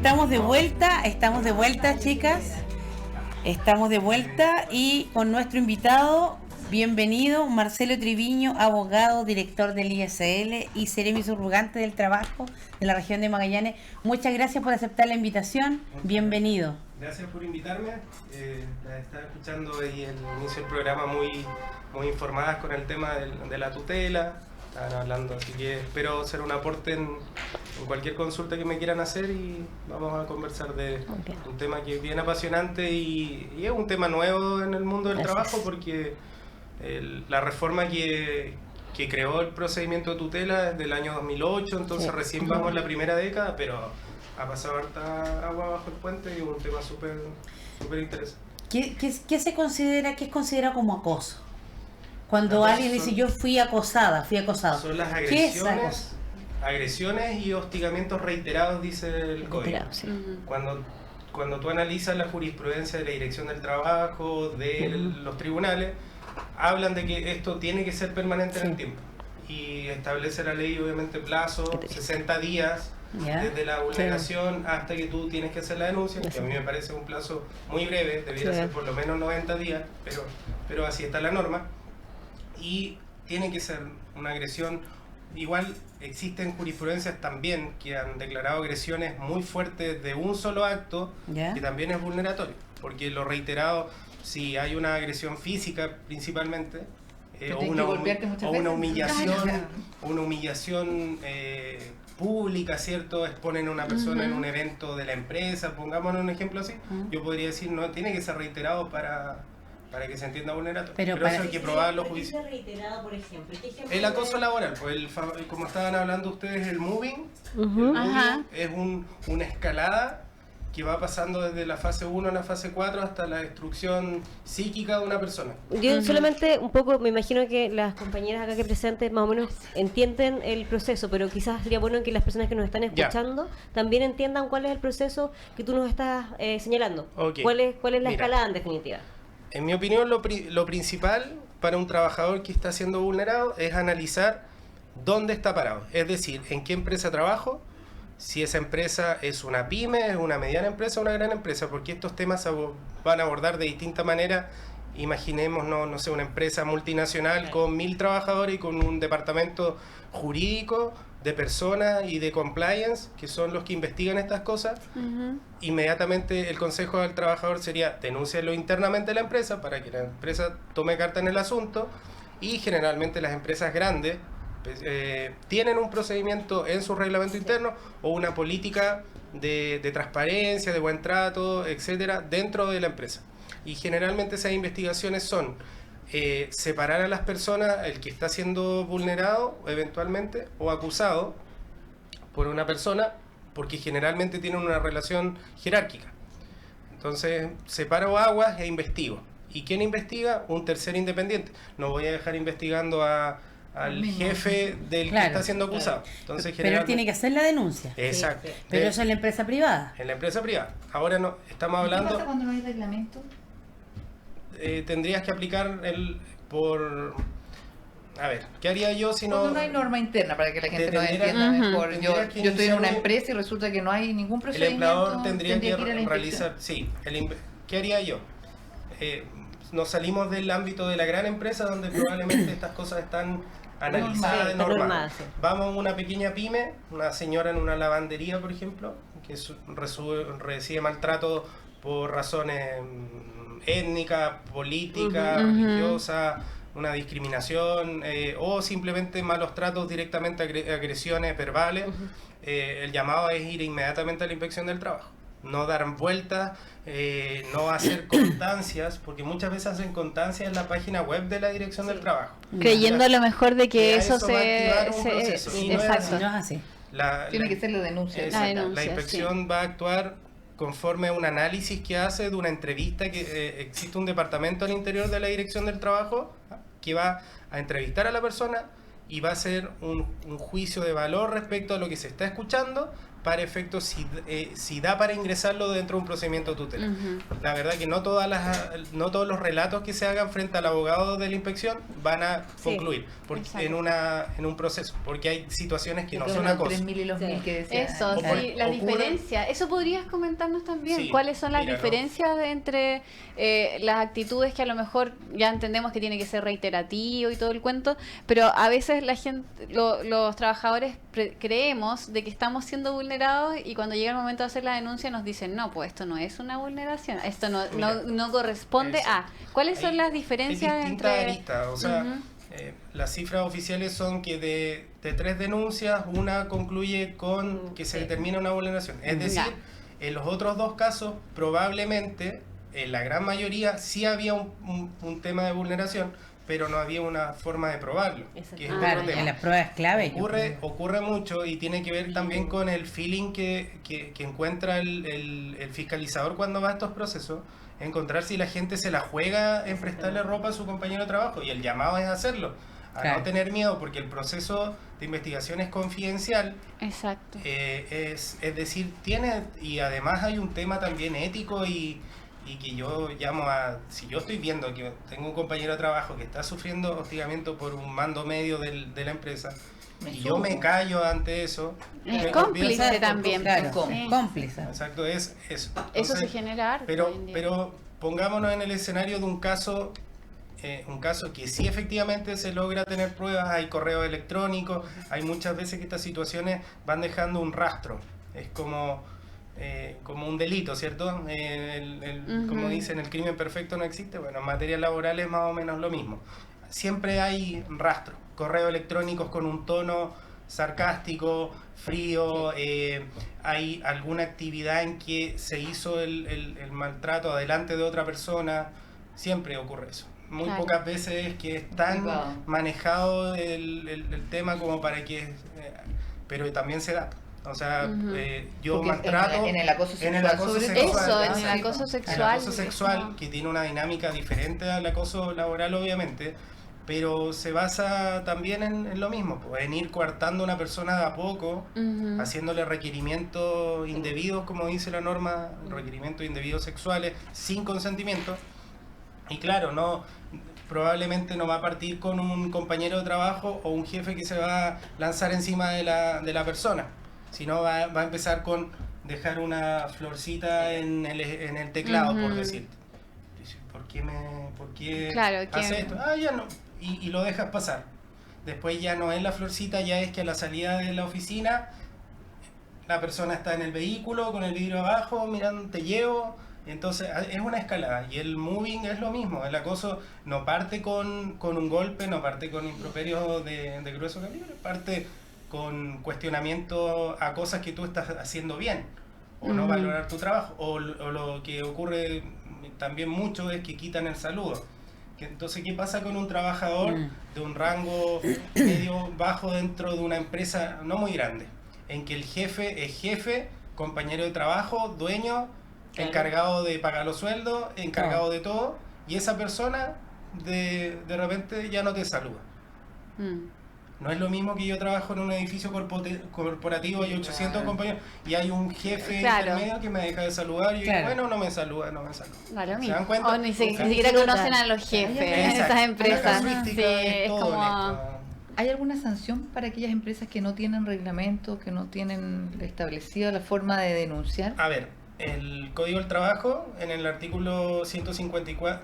Estamos de vuelta, chicas. Estamos de vuelta y con nuestro invitado, bienvenido, Marcelo Triviño, abogado, director del ISL y seremi subrogante del trabajo de la región de Magallanes. Muchas gracias por aceptar la invitación. Bienvenido. Gracias por invitarme. Estaba escuchando ahí el inicio del programa muy informadas con el tema de la tutela. Estaban hablando, así que espero hacer un aporte en cualquier consulta que me quieran hacer y vamos a conversar de un tema que es bien apasionante y es un tema nuevo en el mundo del trabajo porque la reforma que creó el procedimiento de tutela es del año 2008, entonces recién vamos en la primera década, pero ha pasado harta agua bajo el puente y es un tema súper interesante. ¿Qué se considera, qué es considerado como acoso? Cuando alguien dice yo fui acosado. Son las agresiones y hostigamientos reiterados, dice el código. Sí. Cuando tú analizas la jurisprudencia de la Dirección del Trabajo, de los tribunales, hablan de que esto tiene que ser permanente en el tiempo. Y establece la ley, obviamente, plazo, 60 días desde la vulneración hasta que tú tienes que hacer la denuncia, que a mí me parece un plazo muy breve, debiera ser por lo menos 90 días, pero así está la norma. Y tiene que ser una agresión. Igual existen jurisprudencias también que han declarado agresiones muy fuertes de un solo acto, que también es vulneratorio, porque lo reiterado, si hay una agresión física principalmente, o una humillación pública, ¿cierto? Exponen a una persona en un evento de la empresa, pongámonos un ejemplo así, yo podría decir, no tiene que ser reiterado para que se entienda vulneratorio. Pero eso hay que probarlo juicios. Reiterado, por ejemplo? El acoso laboral, pues como estaban hablando ustedes, el moving, es una escalada que va pasando desde la fase 1 a la fase 4 hasta la destrucción psíquica de una persona. Yo solamente un poco, me imagino que las compañeras acá que presentes más o menos entienden el proceso, pero quizás sería bueno que las personas que nos están escuchando también entiendan cuál es el proceso que tú nos estás señalando. ¿Cuál es la escalada en definitiva? En mi opinión, lo principal para un trabajador que está siendo vulnerado es analizar dónde está parado. Es decir, en qué empresa trabajo, si esa empresa es una pyme, es una mediana empresa o una gran empresa, porque estos temas se van a abordar de distinta manera. Imaginemos, no sé, una empresa multinacional con 1000 trabajadores y con un departamento jurídico de personas y de compliance, que son los que investigan estas cosas. Inmediatamente el consejo del trabajador sería denúncialo internamente a la empresa para que la empresa tome carta en el asunto, y generalmente las empresas grandes tienen un procedimiento en su reglamento interno o una política de transparencia, de buen trato, etcétera, dentro de la empresa. Y generalmente esas investigaciones son separar a las personas, el que está siendo vulnerado eventualmente o acusado por una persona, porque generalmente tienen una relación jerárquica. Entonces separo aguas e investigo. ¿Y quién investiga? Un tercer independiente. No voy a dejar investigando al jefe del que está siendo acusado. Entonces, pero él tiene que hacer la denuncia. Exacto. Pero eso es en la empresa privada. En la empresa privada. Ahora no estamos hablando. ¿Qué pasa cuando no hay reglamento? Tendrías que aplicar a ver, ¿qué haría yo si no? Cuando no hay norma interna, para que la gente nos entienda mejor. Yo estoy en una empresa y resulta que no hay ningún procedimiento. El empleador tendría que realizar, ¿qué haría yo? Nos salimos del ámbito de la gran empresa donde probablemente estas cosas están analizadas de normal. Vamos a una pequeña pyme, una señora en una lavandería, por ejemplo, que recibe maltrato por razones étnicas, políticas, religiosas, una discriminación o simplemente malos tratos, directamente agresiones verbales. El llamado es ir inmediatamente a la inspección del trabajo. No dar vueltas, no hacer constancias, porque muchas veces hacen constancias en la página web de la Dirección del Trabajo. Creyendo a lo mejor de que eso va a activar un proceso. exacto. No es así. Tiene que ser la denuncia. La inspección va a actuar conforme a un análisis que hace de una entrevista que existe un departamento al interior de la Dirección del Trabajo que va a entrevistar a la persona y va a hacer un juicio de valor respecto a lo que se está escuchando para efectos si da para ingresarlo dentro de un procedimiento de tutela. La verdad que no todos los relatos que se hagan frente al abogado de la inspección van a concluir en un proceso, porque hay situaciones que no son acoso. Eso, sí, la diferencia. Eso podrías comentarnos también. Sí, ¿Cuáles son las diferencias entre las actitudes que a lo mejor ya entendemos que tiene que ser reiterativo y todo el cuento, pero a veces la gente, los trabajadores creemos de que estamos siendo vulnerados y cuando llega el momento de hacer la denuncia nos dicen, no, pues esto no es una vulneración, esto no corresponde a... ¿Cuáles son las diferencias entre...? Aristas, o sea, las cifras oficiales son que de 3 denuncias, una concluye con que se determina una vulneración. Es decir, en los otros 2 casos, probablemente, en la gran mayoría, sí había un tema de vulneración, pero no había una forma de probarlo. Que es claro, en las pruebas clave. Ocurre mucho y tiene que ver también con el feeling que encuentra el fiscalizador cuando va a estos procesos, encontrar si la gente se la juega en prestarle ropa a su compañero de trabajo, y el llamado es hacerlo, no tener miedo, porque el proceso de investigación es confidencial. Exacto. Es decir, y además hay un tema también ético y que yo llamo si yo estoy viendo que tengo un compañero de trabajo que está sufriendo hostigamiento por un mando medio de la empresa, y yo me callo ante eso, es cómplice también. Claro, cómplice. Exacto, es eso. Entonces, eso se genera. Pero pongámonos en el escenario de un caso que sí efectivamente se logra tener pruebas, hay correo electrónico, hay muchas veces que estas situaciones van dejando un rastro, es como un delito, ¿cierto? Como dicen, el crimen perfecto no existe. Bueno, en materia laboral es más o menos lo mismo. Siempre hay rastro, correos electrónicos con un tono sarcástico, frío, hay alguna actividad en que se hizo el maltrato adelante de otra persona, siempre ocurre eso. Muy pocas veces es que es tan manejado el tema como para que... pero también se da. O sea, yo porque maltrato en el acoso sexual. En el acoso sexual. El acoso sexual, que tiene una dinámica diferente al acoso laboral, obviamente, pero se basa también en lo mismo, pues, en ir coartando a una persona de a poco, haciéndole requerimientos indebidos, como dice la norma, requerimientos indebidos sexuales, sin consentimiento. Y claro, probablemente no va a partir con un compañero de trabajo o un jefe que se va a lanzar encima de la persona, sino va a empezar con dejar una florcita en el teclado, por decir. ¿Por qué hace esto? Ya no. Y lo dejas pasar. Después ya no es la florcita, ya es que a la salida de la oficina la persona está en el vehículo con el vidrio abajo, mirando, te llevo. Entonces es una escalada, y el moving es lo mismo. El acoso no parte con un golpe, no parte con improperios de grueso calibre, parte con cuestionamiento a cosas que tú estás haciendo bien, o no valorar tu trabajo, o lo que ocurre también mucho es que quitan el saludo. Entonces, ¿qué pasa con un trabajador de un rango medio bajo dentro de una empresa no muy grande, en que el jefe es jefe, compañero de trabajo, dueño, encargado de pagar los sueldos, encargado de todo, y esa persona de repente ya no te saluda? No es lo mismo que yo trabajo en un edificio corporativo, hay 800 compañeros y hay un jefe intermedio que me deja de saludar, y yo digo, bueno, no me saluda. ¿Se dan cuenta? O ni siquiera conocen a los jefes en esas empresas. Sí, es como... ¿Hay alguna sanción para aquellas empresas que no tienen reglamento, que no tienen establecida la forma de denunciar? A ver, el Código del Trabajo, en el artículo 154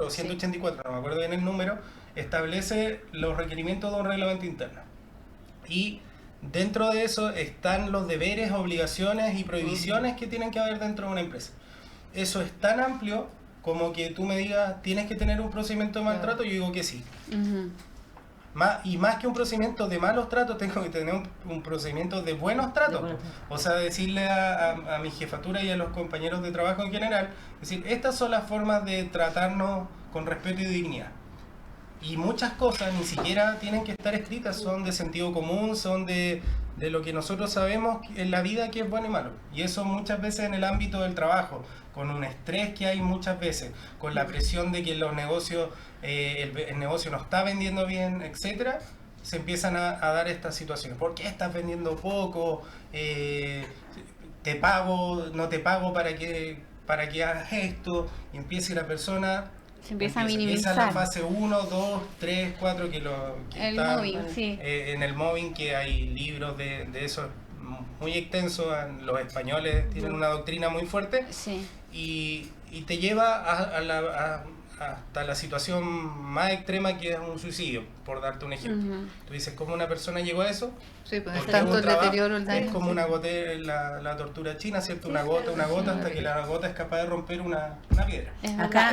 o 184, no me acuerdo bien el número, establece los requerimientos de un reglamento interno. Y dentro de eso están los deberes, obligaciones y prohibiciones que tienen que haber dentro de una empresa. Eso es tan amplio como que tú me digas, ¿tienes que tener un procedimiento de maltrato? Yo digo que sí. Y más que un procedimiento de malos tratos, tengo que tener un procedimiento de buenos tratos. O sea, decirle a mi jefatura y a los compañeros de trabajo en general, decir, estas son las formas de tratarnos con respeto y dignidad. Y muchas cosas ni siquiera tienen que estar escritas, son de sentido común, son de lo que nosotros sabemos en la vida que es bueno y malo. Y eso muchas veces en el ámbito del trabajo, con un estrés que hay muchas veces, con la presión de que los negocios, el negocio no está vendiendo bien, etcétera, se empiezan a dar estas situaciones. ¿Por qué estás vendiendo poco? Te pago, no te pago para que hagas esto. Y empieza la persona... Se empieza a minimizar. Esa es la fase 1, 2, 3, 4 que el está mobbing, sí. En el mobbing, que hay libros de eso muy extensos. Los españoles tienen una doctrina muy fuerte. Sí. Y te lleva hasta la situación más extrema, que es un suicidio, por darte un ejemplo. Tú dices, ¿cómo una persona llegó a eso? Sí, pues Porque tanto un el trabajo, deterioro, el daño. es como una gota, la tortura china, ¿cierto? Una gota, hasta que la gota es capaz de romper una piedra. Acá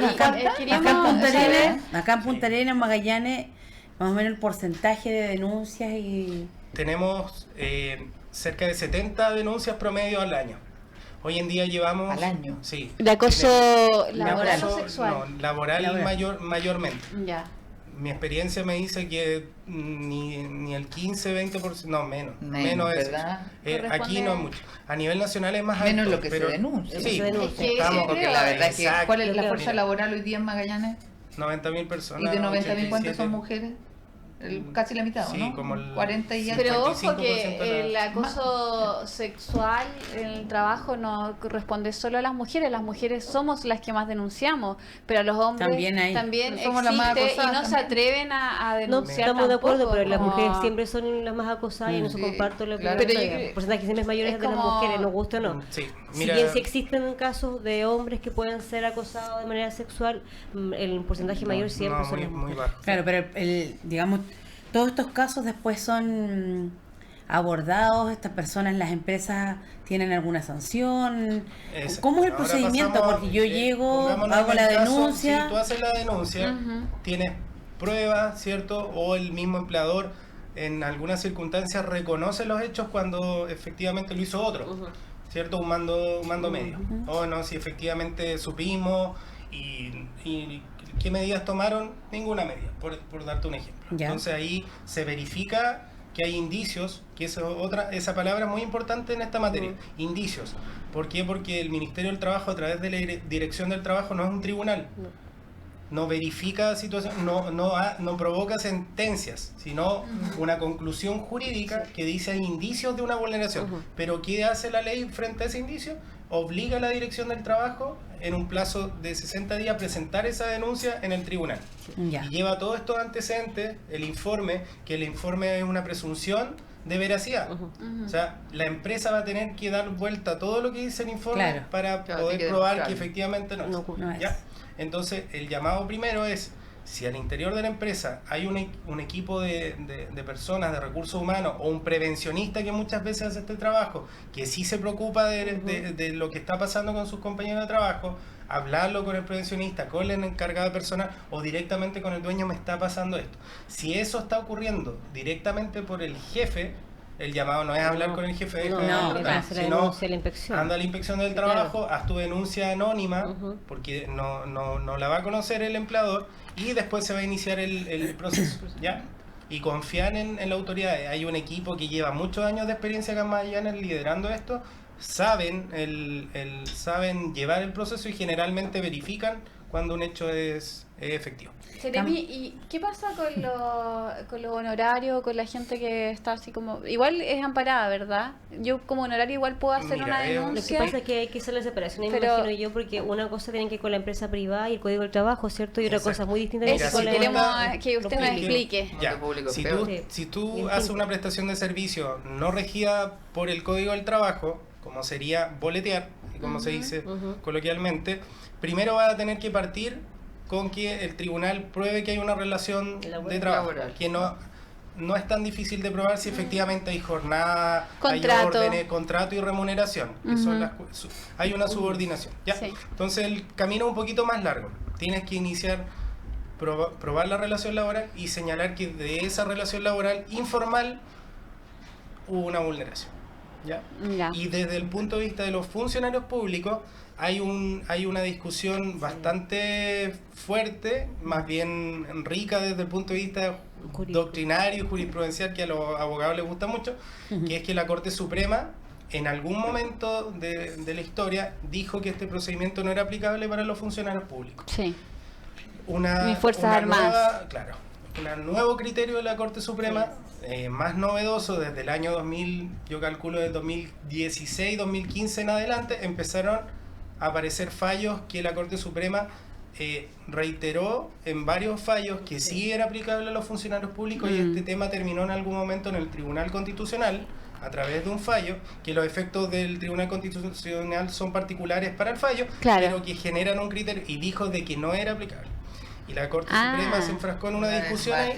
en Punta Arenas, en Magallanes, más o menos el porcentaje de denuncias y... Tenemos cerca de 70 denuncias promedio al año. Hoy en día llevamos... ¿Al año? Sí. ¿De acoso laboral o acoso, sexual? No, laboral. Mayormente. Ya. Mi experiencia me dice que ni el 15-20%, no, menos es. ¿Verdad? Aquí no es mucho. A nivel nacional es más menos alto. lo que se denuncia. Sí, Estamos, porque la verdad es que... Exacto. ¿Cuál es la fuerza laboral hoy día en Magallanes? 90.000 personas. ¿Y de 90.000 cuántas 87? son mujeres? Casi la mitad, Sí, ¿no? como el 40 y ya. Pero ojo 55% que el acoso sexual en el trabajo no corresponde solo a las mujeres somos las que más denunciamos, pero a los hombres también somos las más existe y acosadas no se atreven a No, denunciar. estamos de acuerdo, tampoco, pero las como- mujeres siempre son las más acosadas y en eso Sí, comparto lo que claro. Pero yo el creo- porcentaje siempre es mayor es de las como- mujeres, nos gusta o no. Sí, Si mira, bien sí existen casos de hombres que pueden ser acosados de manera sexual, el porcentaje mayor siempre son muy, las muy mujeres. bajo. Claro, pero digamos, todos estos casos después son abordados, estas personas, las empresas tienen alguna sanción. ¿Cómo es el Ahora procedimiento? pasamos, Porque yo llego, pongámonos hago en la el caso, denuncia. Si tú haces la denuncia, tienes pruebas, ¿cierto? O el mismo empleador en algunas circunstancias reconoce los hechos cuando efectivamente lo hizo otro, ¿cierto? Un mando medio. O no, si efectivamente supimos y ¿qué medidas tomaron? Ninguna medida, por darte un ejemplo. Ya. Entonces ahí se verifica que hay indicios, que esa palabra es muy importante en esta materia, indicios. ¿Por qué? Porque el Ministerio del Trabajo, a través de la Dirección del Trabajo, no es un tribunal. No verifica situaciones, no provoca sentencias, sino una conclusión jurídica que dice hay indicios de una vulneración. Pero ¿qué hace la ley frente a ese indicio? Obliga a la Dirección del Trabajo en un plazo de 60 días a presentar esa denuncia en el tribunal. Ya. Y lleva todos estos antecedentes, el informe, que el informe es una presunción de veracidad. O sea, la empresa va a tener que dar vuelta a todo lo que dice el informe Claro. para Claro, poder tiene que probar demostrar. que efectivamente no es. No es. ¿Ya? Entonces, el llamado primero es, si al interior de la empresa hay un equipo de personas, de recursos humanos, o un prevencionista que muchas veces hace este trabajo, que sí se preocupa de lo que está pasando con sus compañeros de trabajo, hablarlo con el prevencionista, con el encargado personal, o directamente con el dueño, me está pasando esto. Si eso está ocurriendo directamente por el jefe, el llamado no es hablar con el jefe, No, hacer la denuncia a la inspección. anda a la inspección del trabajo, haz tu denuncia anónima, porque no la va a conocer el empleador, y después se va a iniciar el proceso, ¿ya? Y confiar en la autoridad. Hay un equipo que lleva muchos años de experiencia acá en Magallanes liderando esto, saben llevar el proceso y generalmente verifican cuando un hecho es efectivo. Jeremy, ¿y qué pasa con los honorarios, con la gente que está así como... Igual es amparada, ¿verdad? Yo como honorario igual puedo hacer Mira, una Lo que denuncia. pasa es que hay que hacer la separación, Pero- imagino yo, porque una cosa tiene que ver con la empresa privada y el código del trabajo, ¿cierto? Y otra Exacto. cosa muy distinta Mira, que Eso con la queremos cuenta- que usted nos explique. Ya, Lo público, si pero- tú, Sí. si tú Bien, haces sí. una prestación de servicio no regida por el Código del Trabajo, como sería boletear, como se dice coloquialmente, primero vas a tener que partir con que el tribunal pruebe que hay una relación de trabajo, Laboral. que no es tan difícil de probar si efectivamente hay jornada, Contrato. hay órdenes, contrato y remuneración, que son hay una subordinación. ¿Ya? Sí. Entonces el camino es un poquito más largo. Tienes que iniciar, probar la relación laboral y señalar que de esa relación laboral informal hubo una vulneración. ¿Ya? Ya. Y desde el punto de vista de los funcionarios públicos, hay una discusión bastante fuerte, más bien rica desde el punto de vista doctrinario y jurisprudencial, que a los abogados les gusta mucho, que es que la Corte Suprema en algún momento de la historia dijo que este procedimiento no era aplicable para los funcionarios públicos. Sí. Una Mis Fuerzas una Armadas. claro, nuevo criterio de la Corte Suprema, más novedoso desde el año 2000, yo calculo del 2016, 2015 en adelante, empezaron a aparecer fallos que la Corte Suprema reiteró en varios fallos que sí era aplicable a los funcionarios públicos y este tema terminó en algún momento en el Tribunal Constitucional a través de un fallo, que los efectos del Tribunal Constitucional son particulares para el fallo, pero que generan un criterio y dijo de que no era aplicable. Y la Corte Suprema se enfrascó en una discusión ahí.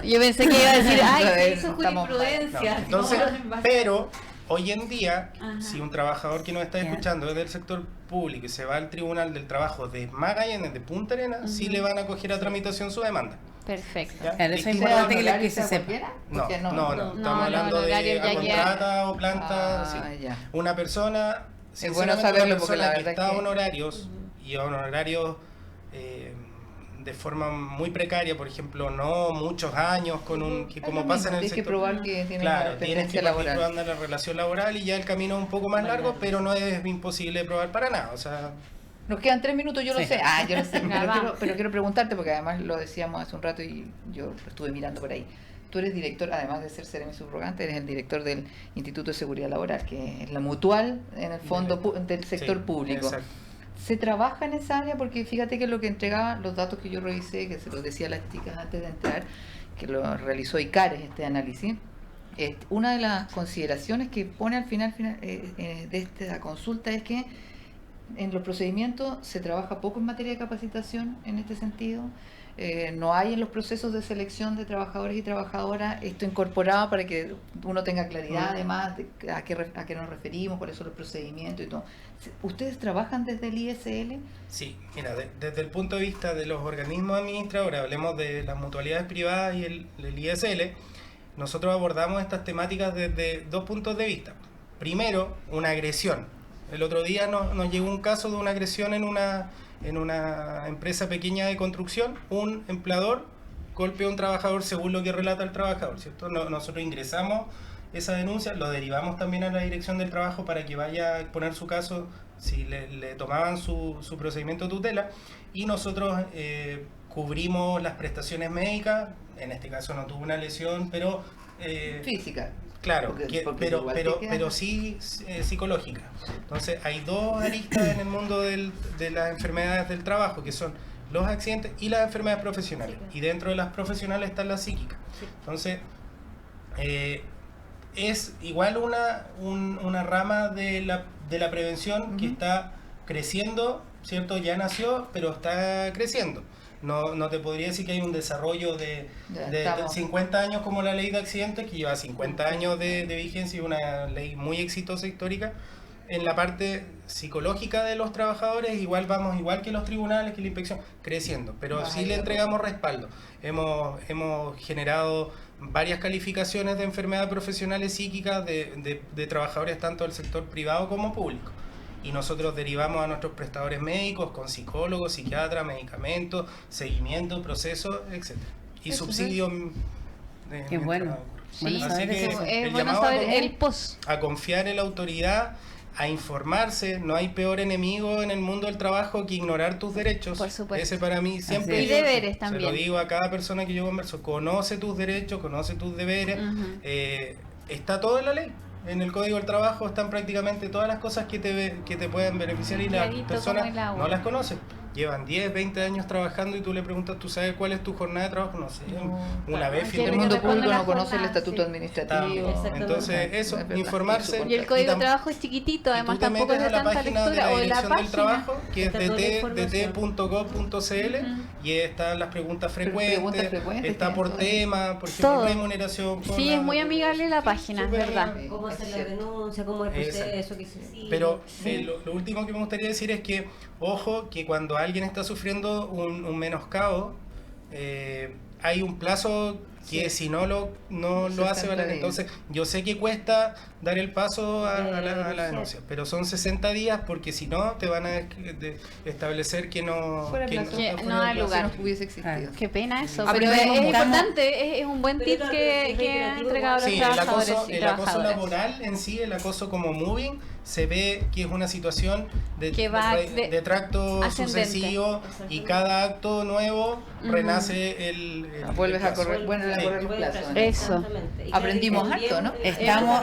Yo pensé que iba a decir, ay, eso eso es jurisprudencia. No, entonces, pero hoy en día, si un trabajador que nos está escuchando es del sector público y se va al Tribunal del Trabajo de Magallanes, de Punta Arenas, sí le van a acoger a tramitación su demanda. Perfecto. ¿Ya? Claro, eso es importante que se sepa. No, no, estamos hablando de contrata o planta. Sí. Ya. Una persona, Es bueno saberlo porque la que verdad está a que... honorarios y a honorarios de forma muy precaria, por ejemplo, no muchos años con un que como pasa en el tienes que sector, probar que tiene claro, una tienes que dependencia laboral. probando la relación laboral y ya el camino es un poco más largo, pero no es imposible de probar para nada, o sea, Nos quedan 3 minutos, yo lo sé. Yo lo sé, Ya, pero quiero preguntarte, porque además lo decíamos hace un rato y yo lo estuve mirando por ahí. Tú eres director, además de ser seremi subrogante, eres el director del Instituto de Seguridad Laboral, que es la mutual, en el fondo, del sector público. Exacto. ¿Se trabaja en esa área? Porque fíjate que lo que entregaba, los datos que yo revisé, que se los decía a las chicas antes de entrar, que lo realizó ICARES, este análisis, una de las consideraciones que pone al final de esta consulta es que en los procedimientos se trabaja poco en materia de capacitación en este sentido. No hay en los procesos de selección de trabajadores y trabajadoras esto incorporado para que uno tenga claridad además de a qué nos referimos, cuáles son los procedimientos y todo. ¿Ustedes trabajan desde el ISL? Sí, mira, desde el punto de vista de los organismos administradores, hablemos de las mutualidades privadas y el ISL, nosotros abordamos estas temáticas desde 2 puntos de vista. Primero, una agresión. El otro día nos llegó un caso de una agresión en una empresa pequeña de construcción. Un empleador golpeó a un trabajador según lo que relata el trabajador, ¿cierto? Nosotros ingresamos esa denuncia, lo derivamos también a la Dirección del Trabajo para que vaya a exponer su caso si le tomaban su procedimiento de tutela, y nosotros cubrimos las prestaciones médicas. En este caso no tuvo una lesión, pero Física. claro, porque pero sí psicológica. Entonces hay 2 aristas en el mundo de las enfermedades del trabajo, que son los accidentes y las enfermedades profesionales. Y dentro de las profesionales está la psíquica. Entonces, es igual una rama de la prevención que está creciendo, ¿cierto? Ya nació, pero está creciendo. No te podría decir que hay un desarrollo de 50 años como la ley de accidentes, que lleva 50 años de vigencia y una ley muy exitosa histórica. En la parte psicológica de los trabajadores, igual que los tribunales, que la inspección, creciendo, pero sí le entregamos respaldo. Hemos generado varias calificaciones de enfermedades profesionales psíquicas de trabajadores tanto del sector privado como público. Y nosotros derivamos a nuestros prestadores médicos con psicólogos, psiquiatras, medicamentos, seguimiento, procesos, etc. Y subsidios. Qué bueno. Sí, así que es bueno saber el post. a confiar en la autoridad, a informarse. No hay peor enemigo en el mundo del trabajo que ignorar tus derechos. Por supuesto. Ese para mí siempre. Y deberes también. Se lo digo a cada persona que yo converso. Conoce tus derechos, conoce tus deberes. Está todo en la ley. En el Código del Trabajo están prácticamente todas las cosas que te pueden beneficiar, y las personas no las conocen. Llevan 10, 20 años trabajando y tú le preguntas, ¿tú sabes cuál es tu jornada de trabajo? No sé, una vez el mundo público no conoce el estatuto administrativo. Entonces eso, informarse. Y el Código de Trabajo es chiquitito, además tampoco es de tanta lectura. O en la página del trabajo, que es dt.gov.cl, y están las preguntas frecuentes, está por tema, por ejemplo, todo. Remuneración. Sí, es muy amigable la página, es verdad. Cómo hacer la denuncia, cómo es el proceso, qué se sigue. Pero lo último que me gustaría decir es que, ojo, que cuando alguien está sufriendo un menoscabo, hay un plazo que si no lo hace valer. Entonces, yo sé que cuesta dar el paso a la denuncia, pero son 60 días porque si no te van a establecer que no hay lugar. No hubiese existido. Qué pena eso, pero es importante, es un buen tip que ha entregado a los trabajadores. El acoso laboral en sí, el acoso como moving, se ve que es una situación de tracto sucesivo y cada acto nuevo renace vuelves a correr los plazos. Eso. Aprendimos harto, ¿no? Estamos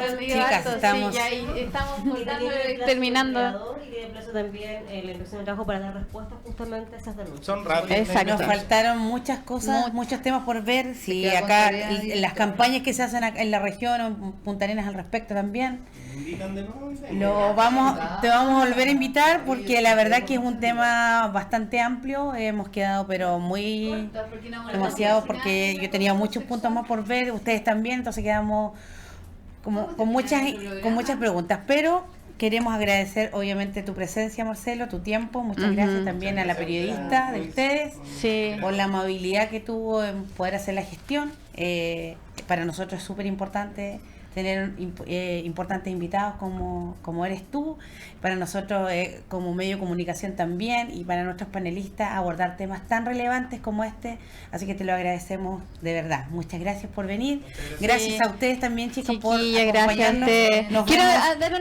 terminando. Y de plazo también la inspección de trabajo para dar respuesta justamente a esas denuncias. Son rápidos. Exacto. Nos faltaron muchas cosas, muchos temas por ver. Si acá las campañas que se hacen en la región o Punta Arenas al respecto también. Te vamos a volver a invitar porque la verdad que es un tema bastante amplio. Hemos quedado pero muy demasiado porque yo tenía muchos puntos más por ver, ustedes también, entonces quedamos con muchas preguntas, pero queremos agradecer obviamente tu presencia, Marcelo, tu tiempo, muchas gracias también a la periodista de ustedes por la amabilidad que tuvo en poder hacer la gestión. Para nosotros es súper importante tener importantes invitados como eres tú, para nosotros como medio de comunicación también, y para nuestros panelistas abordar temas tan relevantes como este, así que te lo agradecemos de verdad. Muchas gracias por venir, gracias a ustedes también, chicos, por acompañarnos.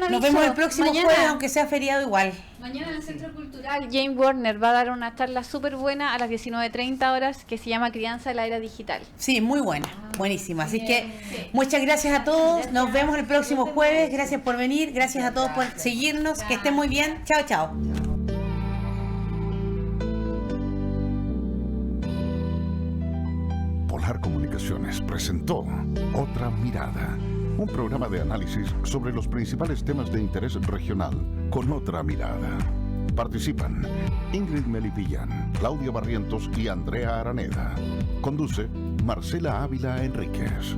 Nos vemos el próximo jueves, aunque sea feriado igual. Mañana en el Centro Cultural James Warner va a dar una charla súper buena a las 19:30 horas que se llama Crianza de la Era Digital. Sí, muy buena, buenísima. Así que muchas gracias a todos. Nos vemos el próximo jueves. Gracias por venir. Gracias a todos por seguirnos. Que estén muy bien. Chao, chao. Polar Comunicaciones presentó Otra Mirada, un programa de análisis sobre los principales temas de interés regional con otra mirada. Participan Ingrid Melipillán, Claudio Barrientos y Andrea Araneda. Conduce Marcela Ávila Enríquez.